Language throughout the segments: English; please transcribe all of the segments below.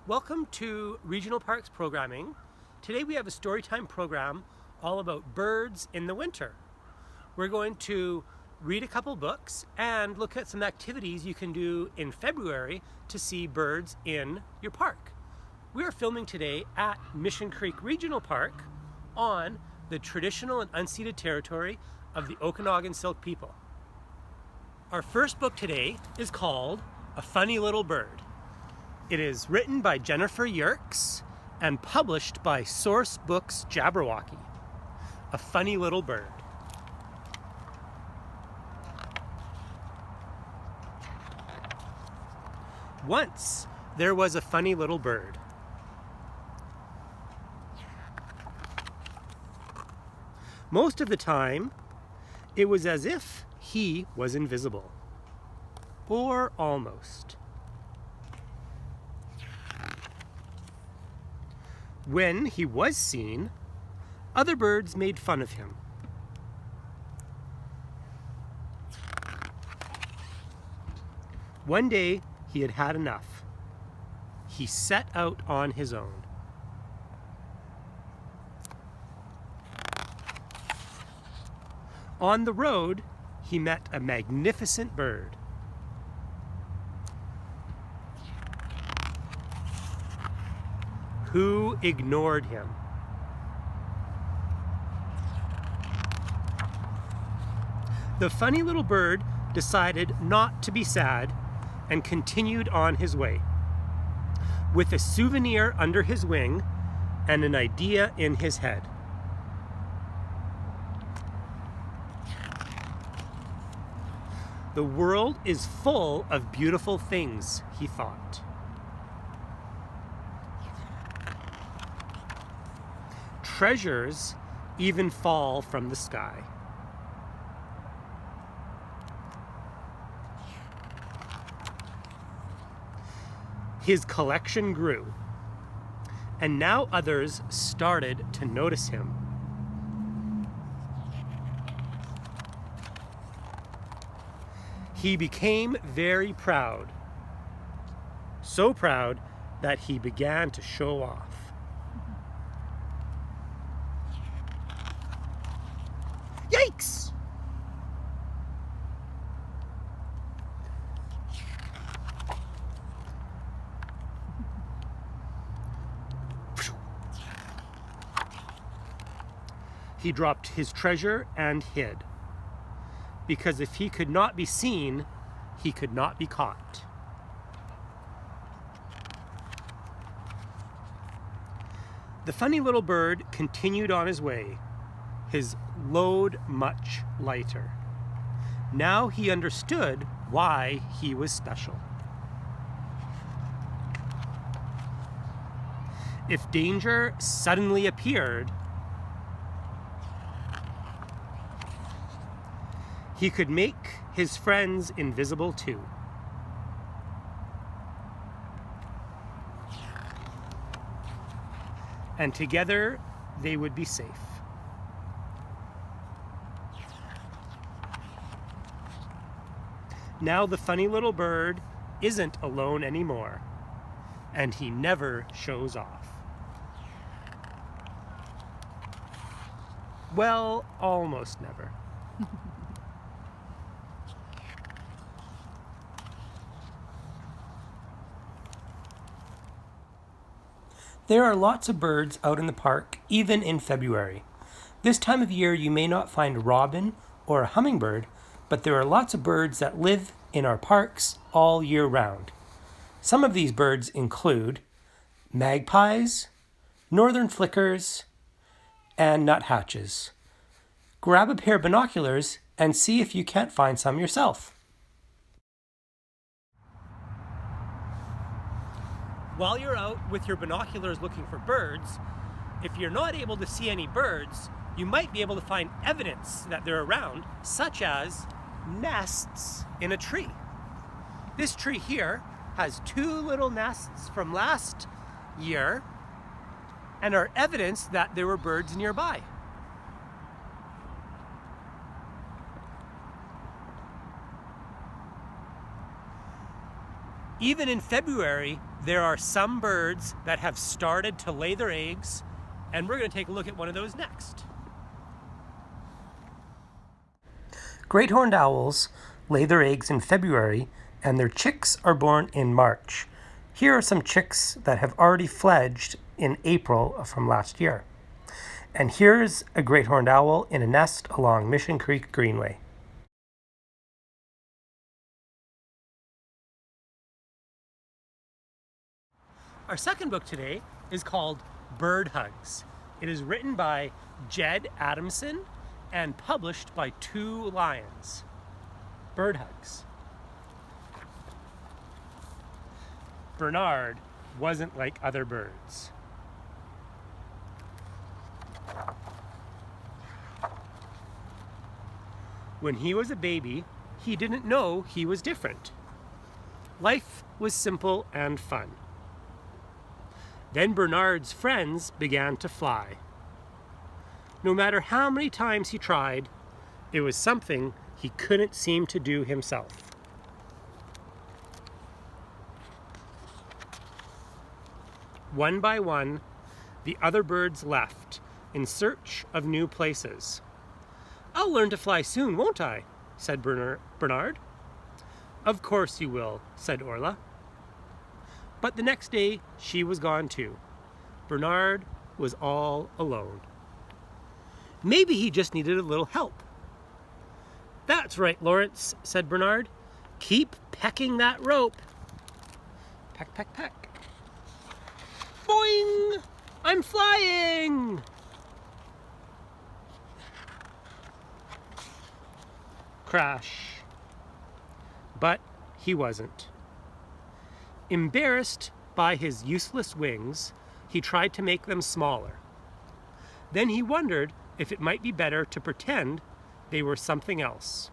Welcome to Regional Parks Programming. Today we have a storytime program all about birds in the winter. We're going to read a couple books and look at some activities you can do in February to see birds in your park. We are filming today at Mission Creek Regional Park on the traditional and unceded territory of the Okanagan Syilx people. Our first book today is called A Funny Little Bird. It is written by Jennifer Yerkes and published by Source Books Jabberwocky. A Funny Little Bird. Once there was a funny little bird. Most of the time, it was as if he was invisible. Or almost. When he was seen, other birds made fun of him. One day, he had had enough. He set out on his own. On the road, he met a magnificent bird. Who ignored him. The funny little bird decided not to be sad and continued on his way, with a souvenir under his wing and an idea in his head. The world is full of beautiful things, he thought. Treasures even fall from the sky. His collection grew, and now others started to notice him. He became very proud, so proud that he began to show off. Yikes! He dropped his treasure and hid, because if he could not be seen, he could not be caught. The funny little bird continued on his way, his load much lighter. Now he understood why he was special. If danger suddenly appeared, he could make his friends invisible too. And together they would be safe. Now the funny little bird isn't alone anymore, and he never shows off. Well, almost never. There are lots of birds out in the park, even in February. This time of year you may not find a robin or a hummingbird, but there are lots of birds that live in our parks all year round. Some of these birds include magpies, northern flickers, and nuthatches. Grab a pair of binoculars and see if you can't find some yourself. While you're out with your binoculars looking for birds, if you're not able to see any birds, you might be able to find evidence that they're around, such as nests in a tree. This tree here has 2 little nests from last year and are evidence that there were birds nearby. Even in February, there are some birds that have started to lay their eggs, and we're going to take a look at one of those next. Great horned owls lay their eggs in February, and their chicks are born in March. Here are some chicks that have already fledged in April from last year. And here's a great horned owl in a nest along Mission Creek Greenway. Our second book today is called Bird Hugs. It is written by Jed Adamson and published by Two Lions. Bird Hugs. Bernard wasn't like other birds. When he was a baby, he didn't know he was different. Life was simple and fun. Then Bernard's friends began to fly. No matter how many times he tried, it was something he couldn't seem to do himself. One by one, the other birds left in search of new places. "I'll learn to fly soon, won't I?" said Bernard. "Of course you will," said Orla. But the next day, she was gone too. Bernard was all alone. Maybe he just needed a little help. "That's right, Lawrence," said Bernard. "Keep pecking that rope." Peck, peck, peck. Boing! I'm flying! Crash. But he wasn't. Embarrassed by his useless wings, he tried to make them smaller. Then he wondered if it might be better to pretend they were something else.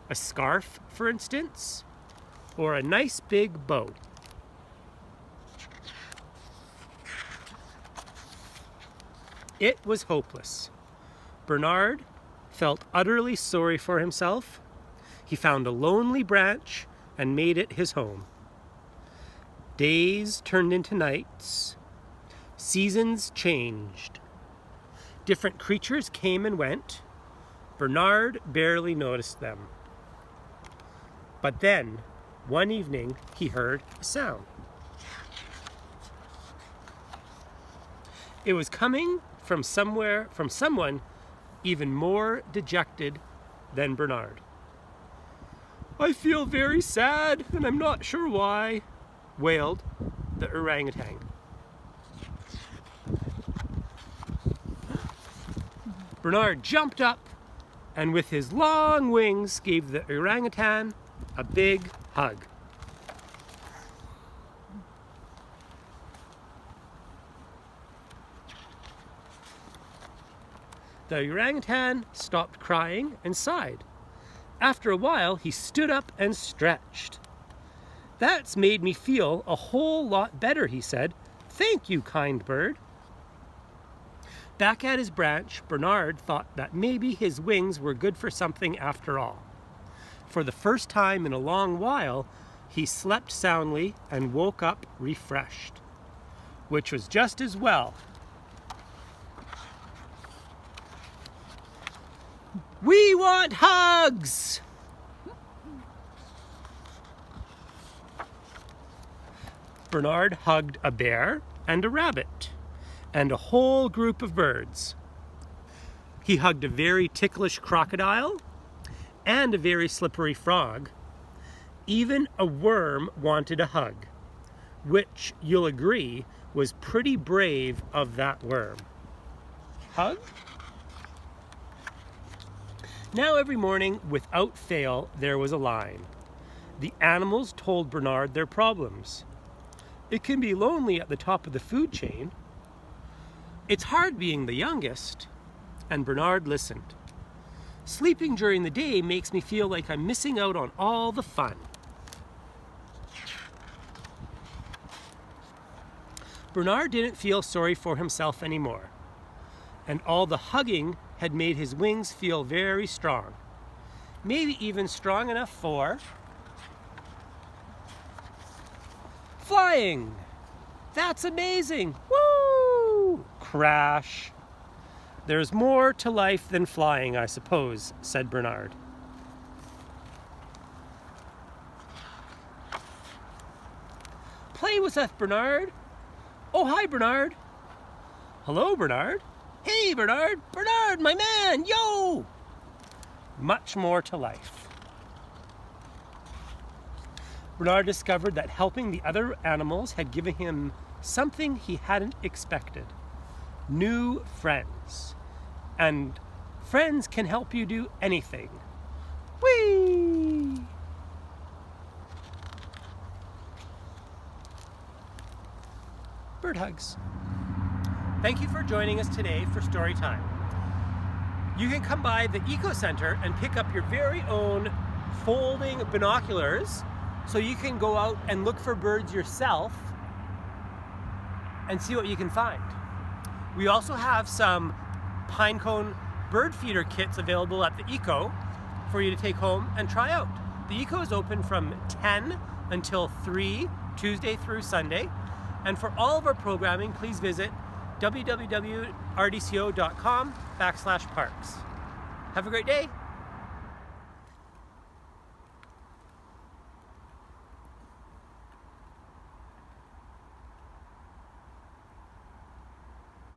A scarf, for instance, or a nice big bow. It was hopeless. Bernard felt utterly sorry for himself. He found a lonely branch and made it his home. Days turned into nights. Seasons changed. Different creatures came and went. Bernard barely noticed them. But then, one evening, he heard a sound. It was coming from someone even more dejected than Bernard. "I feel very sad, and I'm not sure why," wailed the orangutan. Bernard jumped up and with his long wings gave the orangutan a big hug. The orangutan stopped crying and sighed. After a while, he stood up and stretched. "That's made me feel a whole lot better," he said. "Thank you, kind bird." Back at his branch, Bernard thought that maybe his wings were good for something after all. For the first time in a long while, he slept soundly and woke up refreshed, which was just as well. "We want hugs!" Bernard hugged a bear and a rabbit and a whole group of birds. He hugged a very ticklish crocodile and a very slippery frog. Even a worm wanted a hug, which you'll agree was pretty brave of that worm. Hug? Now every morning, without fail, there was a line. The animals told Bernard their problems. It can be lonely at the top of the food chain. It's hard being the youngest. And Bernard listened. Sleeping during the day makes me feel like I'm missing out on all the fun. Bernard didn't feel sorry for himself anymore. And all the hugging had made his wings feel very strong. Maybe even strong enough for Flying! That's amazing! Woo! Crash. There's more to life than flying, I suppose, said Bernard. Play with us, Bernard. Oh, hi, Bernard. Hello, Bernard. Hey, Bernard. Bernard, my man, yo! Much more to life. Bernard discovered that helping the other animals had given him something he hadn't expected. New friends. And friends can help you do anything. Whee! Bird hugs. Thank you for joining us today for Story Time. You can come by the Eco Center and pick up your very own folding binoculars so you can go out and look for birds yourself and see what you can find. We also have some pinecone bird feeder kits available at the Eco for you to take home and try out. The Eco is open from 10 until 3, Tuesday through Sunday. And for all of our programming, please visit www.rdco.com/parks. Have a great day.